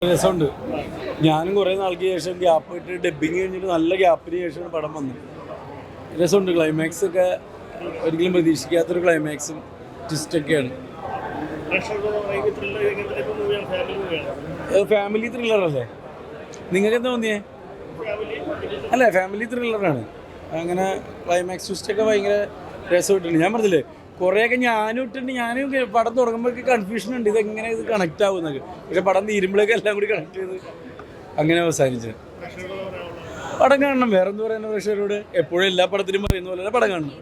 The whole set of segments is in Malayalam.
രസമുണ്ട്. ഞാനും കുറേ നാൾക്ക് ശേഷം ഗ്യാപ്പ് ഇട്ട് ഡബ്ബിങ് കഴിഞ്ഞിട്ട് നല്ല ഗ്യാപ്പിന് ശേഷമാണ് പടം വന്നത്. രസമുണ്ട്. ക്ലൈമാക്സ് ഒക്കെ ഒരിക്കലും പ്രതീക്ഷിക്കാത്തൊരു ക്ലൈമാക്സും ട്വിസ്റ്റൊക്കെയാണ്. ഫാമിലി ത്രില്ലറല്ലേ? നിങ്ങൾക്ക് എന്താ തോന്നിയേ? അല്ല, ഫാമിലി ത്രില്ലറാണ്. അങ്ങനെ ക്ലൈമാക്സ് ട്വിസ്റ്റൊക്കെ ഭയങ്കര രസമായിട്ടുണ്ട്. ഞാൻ പറഞ്ഞില്ലേ, കുറേയൊക്കെ ഞാനും പടം തുടങ്ങുമ്പോഴേക്ക് കൺഫ്യൂഷൻ ഉണ്ട്, ഇതെങ്ങനെ ഇത് കണക്റ്റ് ആവുന്നൊക്കെ. പക്ഷെ പടം തീരുമ്പോഴേക്കും എല്ലാം കൂടി കണക്ട് ചെയ്ത് അങ്ങനെ അവസാനിച്ചത്. പടം കാണണം. വേറെ എന്ത് പറയുന്ന പ്രേക്ഷകരോട് എപ്പോഴും എല്ലാ പടത്തിലും പറയുന്ന പോലെ പടം കാണണം.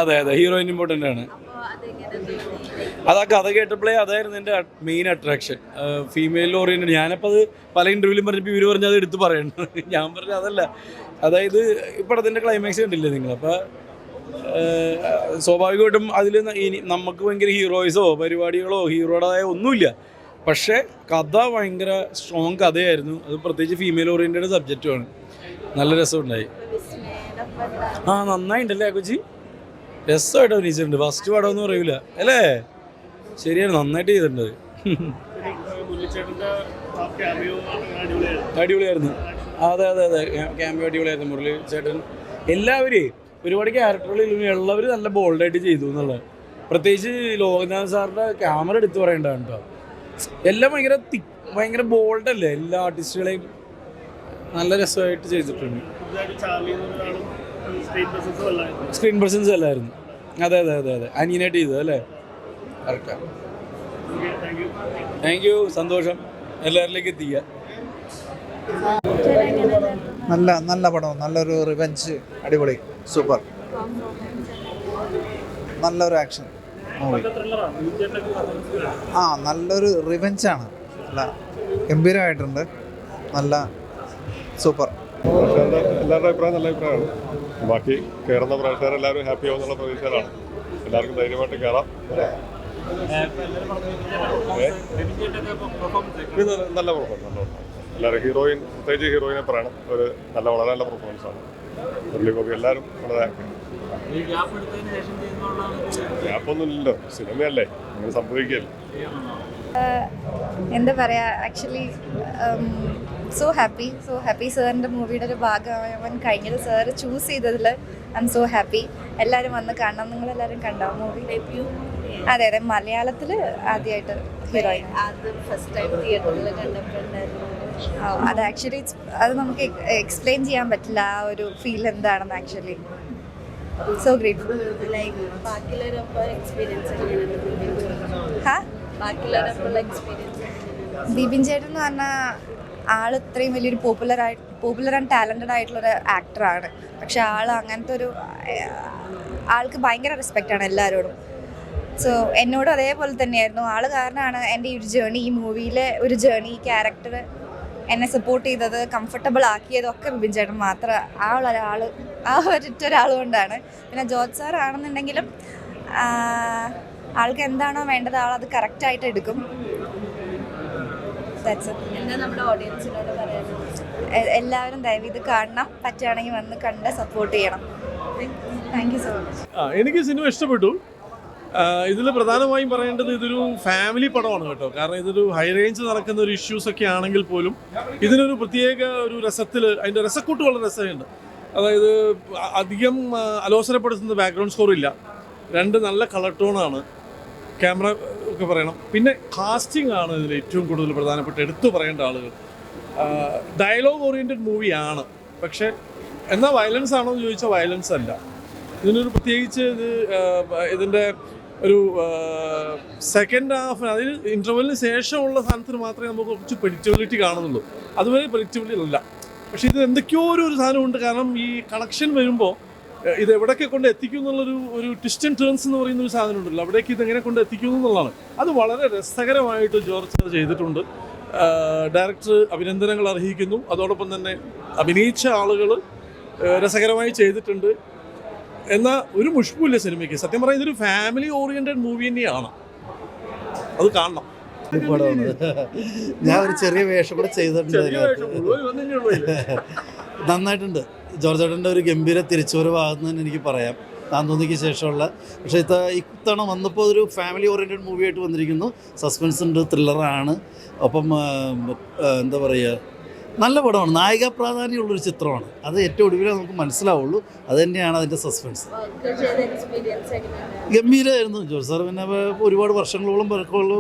അതെ, ഹീറോയിൻ ഇമ്പോർട്ടൻ്റ് ആണ്. കഥ കേട്ടപ്പോഴേ അതായിരുന്നു എൻ്റെ മെയിൻ അട്രാക്ഷൻ. Female oriented. ഞാനപ്പോൾ അത് പല ഇൻ്റർവ്യൂവിലും പറഞ്ഞപ്പോൾ ഇവർ പറഞ്ഞത് അത് എടുത്ത് പറയണം. ഞാൻ പറഞ്ഞത് അതല്ല. അതായത് ഈ പടത്തിൻ്റെ ക്ലൈമാക്സ് കണ്ടില്ലേ നിങ്ങൾ? അപ്പോൾ സ്വാഭാവികമായിട്ടും അതിൽ നമുക്ക് ഭയങ്കര ഹീറോയിസോ പരിപാടികളോ ഹീറോയുടേതായ ഒന്നുമില്ല. പക്ഷേ കഥ ഭയങ്കര സ്ട്രോങ് കഥയായിരുന്നു. അത് പ്രത്യേകിച്ച് ഫീമെയിൽ ഓറിയൻറ്റഡ് സബ്ജക്റ്റുമാണ്. നല്ല രസമുണ്ടായി. നന്നായിട്ടുണ്ടല്ലേ കൊച്ചി? രസമായിട്ട് അഭിനയിച്ചിട്ടുണ്ട്. ഫസ്റ്റ് പടം ഒന്നും പറയൂല അല്ലേ? ശരിയാണ്, നന്നായിട്ട് ചെയ്തിട്ടുണ്ട്. അടിപൊളിയായിരുന്നു. അതെ, ക്യാമിയോ അടിപൊളിയായിരുന്നു. മുരളി ചേട്ടൻ എല്ലാവരെയും ഒരുപാട് ക്യാരക്ടറുകളിൽ ഉള്ളവർ നല്ല ബോൾഡായിട്ട് ചെയ്തു എന്നുള്ളത്. പ്രത്യേകിച്ച് ലോകനാഥ് സാറിൻ്റെ ക്യാമറ എടുത്ത് പറയേണ്ടതാണ് കേട്ടോ. എല്ലാം ഭയങ്കര ബോൾഡല്ലേ? എല്ലാ ആർട്ടിസ്റ്റുകളെയും നല്ല രസമായിട്ട് ചെയ്തിട്ടുണ്ട്. സ്ക്രീൻ പ്രസൻസ് അല്ലായിരുന്നു. അതെ, അനിയനായിട്ട് ചെയ്തത് അല്ലേ? കറക്റ്റാണ്. Thank you. സന്തോഷം. എല്ലാവരിലേക്ക് എത്തിക്കുക. നല്ല പടം, നല്ലൊരു റിവെഞ്ച്, അടിപൊളി, സൂപ്പർ, നല്ലൊരു ആക്ഷൻ മൂവി. നല്ലൊരു റിവെഞ്ചാണ്. നല്ല ഗംഭീരമായിട്ടുണ്ട്. നല്ല സൂപ്പർ. എല്ലാവരുടെ അഭിപ്രായം നല്ല അഭിപ്രായമാണ്. ബാക്കി കയറുന്ന പ്രേക്ഷകരെല്ലാവരും ഹാപ്പി ആവുന്നുള്ള പ്രതീക്ഷയിലാണ്. എല്ലാവർക്കും ധൈര്യമായിട്ട് കയറാം. നല്ല പെർഫോമൻസ്. എല്ലാവരും ഹീറോയിൻ, പ്രത്യേകിച്ച് ഹീറോയിനെ പറയണം. വളരെ നല്ല പെർഫോമൻസാണ്. മുരളി ഗോപി എല്ലാവരും വളരെ ഗ്യാപ്പൊന്നുമില്ലല്ലോ. സിനിമയല്ലേ, അങ്ങനെ സംഭവിക്കുകയല്ലേ. എന്താ പറയുക, ആക്ച്വലി സോ ഹാപ്പി സാറിൻ്റെ മൂവിയുടെ ഒരു ഭാഗമാവാൻ കഴിഞ്ഞത്. സാറ് ചൂസ് ചെയ്തതിൽ ഐ എം സോ ഹാപ്പി. എല്ലാവരും വന്ന് കാണണം. നിങ്ങളെല്ലാവരും കണ്ടോ മൂവി? അതെ, മലയാളത്തിൽ ആദ്യമായിട്ട് ഹീറോയിൻ. അത് ആക്ച്വലി അത് നമുക്ക് എക്സ്പ്ലെയിൻ ചെയ്യാൻ പറ്റില്ല ആ ഒരു ഫീൽ എന്താണെന്ന്. Actually so grateful. ബിബിൻ ചേട്ടൻ എന്ന് പറഞ്ഞാൽ ആൾ ഇത്രയും വലിയൊരു പോപ്പുലർ ആൻഡ് ടാലൻറ്റഡ് ആയിട്ടുള്ളൊരു ആക്ടറാണ്. പക്ഷെ അങ്ങനത്തെ ആൾക്ക് ഭയങ്കര റെസ്പെക്റ്റാണ് എല്ലാവരോടും. സോ എന്നോടും അതേപോലെ തന്നെയായിരുന്നു. ആൾ കാരണമാണ് എൻ്റെ ഈ ഒരു ജേണി, ഈ മൂവിയിലെ ഒരു ജേണി, ഈ ക്യാരക്ടർ എന്നെ സപ്പോർട്ട് ചെയ്തത്, കംഫർട്ടബിൾ ആക്കിയതൊക്കെ ബിബിൻ ചേട്ടൻ മാത്രം. ഒരൊരാൾ കൊണ്ടാണ്. പിന്നെ ജോർജ് സാർ ആണെന്നുണ്ടെങ്കിലും ആൾക്ക് എന്താണോ വേണ്ടത് ആളത് കറക്റ്റായിട്ട് എടുക്കും. എല്ലാവരും ദയവ് ഇത് കാണണം. പറ്റുകയാണെങ്കിൽ വന്ന് കണ്ട് സപ്പോർട്ട് ചെയ്യണം. Thank you so much. എനിക്ക് സിനിമ ഇഷ്ടപ്പെട്ടു. ഇതിൽ പ്രധാനമായും പറയേണ്ടത് ഇതൊരു ഫാമിലി പടമാണ് കേട്ടോ. കാരണം ഇതൊരു ഹൈ റേഞ്ച് നടക്കുന്ന ഒരു ഇഷ്യൂസൊക്കെ ആണെങ്കിൽ പോലും ഇതിനൊരു പ്രത്യേക ഒരു രസത്തിൽ അതിൻ്റെ രസക്കൂട്ട് വളരെ രസമുണ്ട്. അതായത് അധികം അലോസരപ്പെടുത്തുന്ന ബാക്ക്ഗ്രൗണ്ട് സ്കോർ ഇല്ല. രണ്ട് നല്ല കളർ ടോണാണ്. ക്യാമറ ഒക്കെ പറയണം. പിന്നെ കാസ്റ്റിംഗ് ആണ് ഇതിൽ ഏറ്റവും കൂടുതൽ പ്രധാനപ്പെട്ട എടുത്തു പറയേണ്ട ആളുകൾ. ഡയലോഗ് ഓറിയൻറ്റഡ് മൂവിയാണ്. പക്ഷേ എന്നാൽ വയലൻസ് ആണോ എന്ന് ചോദിച്ചാൽ വയലൻസ് അല്ല. ഇതിനൊരു പ്രത്യേകിച്ച് ഇതിൻ്റെ ഒരു സെക്കൻഡ് ഹാഫ്, അതിന് ഇൻ്റർവെല്ലിന് ശേഷമുള്ള സാധനത്തിന് മാത്രമേ നമുക്ക് കുറച്ച് പ്രെഡിക്റ്റബിലിറ്റി കാണുന്നുള്ളൂ. അതുവരെ പ്രെഡിക്റ്റബിലിറ്റി അല്ല. പക്ഷേ ഇത് എന്തൊക്കെയോ ഒരു സാധനമുണ്ട്. കാരണം ഈ കണക്ഷൻ വരുമ്പോൾ ഇത് എവിടെയൊക്കെ കൊണ്ട് എത്തിക്കും എന്നുള്ളൊരു ട്വിസ്റ്റ് ആൻഡ് ടേൺസ് എന്ന് പറയുന്ന ഒരു സാധനം ഉണ്ടല്ലോ, അവിടേക്ക് ഇതെങ്ങനെ കൊണ്ട് എത്തിക്കുന്നു എന്നുള്ളതാണ്. അത് വളരെ രസകരമായിട്ട് ജോർജ് സാർ ചെയ്തിട്ടുണ്ട്. ഡയറക്ടർ അഭിനന്ദനങ്ങൾ അർഹിക്കുന്നു. അതോടൊപ്പം തന്നെ അഭിനയിച്ച ആളുകൾ രസകരമായി ചെയ്തിട്ടുണ്ട്. എന്നാൽ ഒരു മുഷ്പുമില്ല സിനിമയ്ക്ക്. സത്യം പറഞ്ഞാൽ ഇതൊരു ഫാമിലി ഓറിയൻറ്റഡ് മൂവി തന്നെയാണ്. അത് കാണണം. ഞാൻ ഒരു ചെറിയ വേഷം കൂടെ ചെയ്തിട്ടുണ്ട്. നന്നായിട്ടുണ്ട്. ജോർജ് ചേട്ടൻ്റെ ഒരു ഗംഭീര തിരിച്ചുവരവാകുന്നതെന്ന് എനിക്ക് പറയാം. താന്തോന്നിക്ക് ശേഷമുള്ള. പക്ഷേ ഇത്തവണ വന്നപ്പോൾ ഒരു ഫാമിലി ഓറിയൻറ്റഡ് മൂവിയായിട്ട് വന്നിരിക്കുന്നു. സസ്പെൻസ് ഉണ്ട്, ത്രില്ലറാണ്. ഒപ്പം എന്താ പറയുക, നല്ല പടമാണ്. നായിക പ്രാധാന്യമുള്ളൊരു ചിത്രമാണ്. അത് ഏറ്റവും ഒടുവിലേ നമുക്ക് മനസ്സിലാവുള്ളൂ. അത് തന്നെയാണ് അതിൻ്റെ സസ്പെൻസ്. ഗംഭീരമായിരുന്നു. ജോർജ് സാർ പിന്നെ ഒരുപാട് വർഷങ്ങളോളം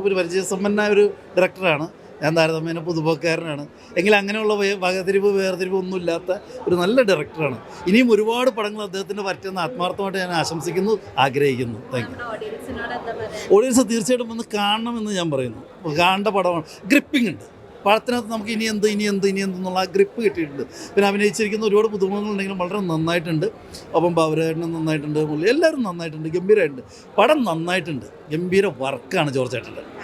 ഒരു പരിചയസമ്പന്നമായ ഒരു ഡയറക്ടറാണ്. ഞാൻ താരതമ്യേന പുതുമക്കാരനാണ്. എങ്കിലും അങ്ങനെയുള്ള വേർതിരിവ് ഒന്നുമില്ലാത്ത ഒരു നല്ല ഡയറക്ടറാണ്. ഇനിയും ഒരുപാട് പടങ്ങൾ അദ്ദേഹത്തിൻ്റെ പറ്റുന്ന ആത്മാർത്ഥമായിട്ട് ഞാൻ ആശംസിക്കുന്നു, ആഗ്രഹിക്കുന്നു. Thank you. ഓഡിയൻസ് തീർച്ചയായിട്ടും വന്ന് കാണണമെന്ന് ഞാൻ പറയുന്നു. കാണേണ്ട പടമാണ്. ഗ്രിപ്പിംഗ് ഉണ്ട് പടത്തിനകത്ത്. നമുക്ക് ഇനി എന്ത് എന്നുള്ള ആ ഗ്രിപ്പ് കിട്ടിയിട്ടുണ്ട്. പിന്നെ അഭിനയിച്ചിരിക്കുന്ന ഒരുപാട് പുതുമുഖങ്ങളുണ്ടെങ്കിലും വളരെ നന്നായിട്ടുണ്ട്. ഒപ്പം ബാബുരാജനും നന്നായിട്ടുണ്ട്, എല്ലാവരും നന്നായിട്ടുണ്ട്, ഗംഭീരമായിട്ടുണ്ട്. പടം നന്നായിട്ടുണ്ട്. ഗംഭീര വർക്കാണ് ജോർജ് ചേട്ടൻ്റെ.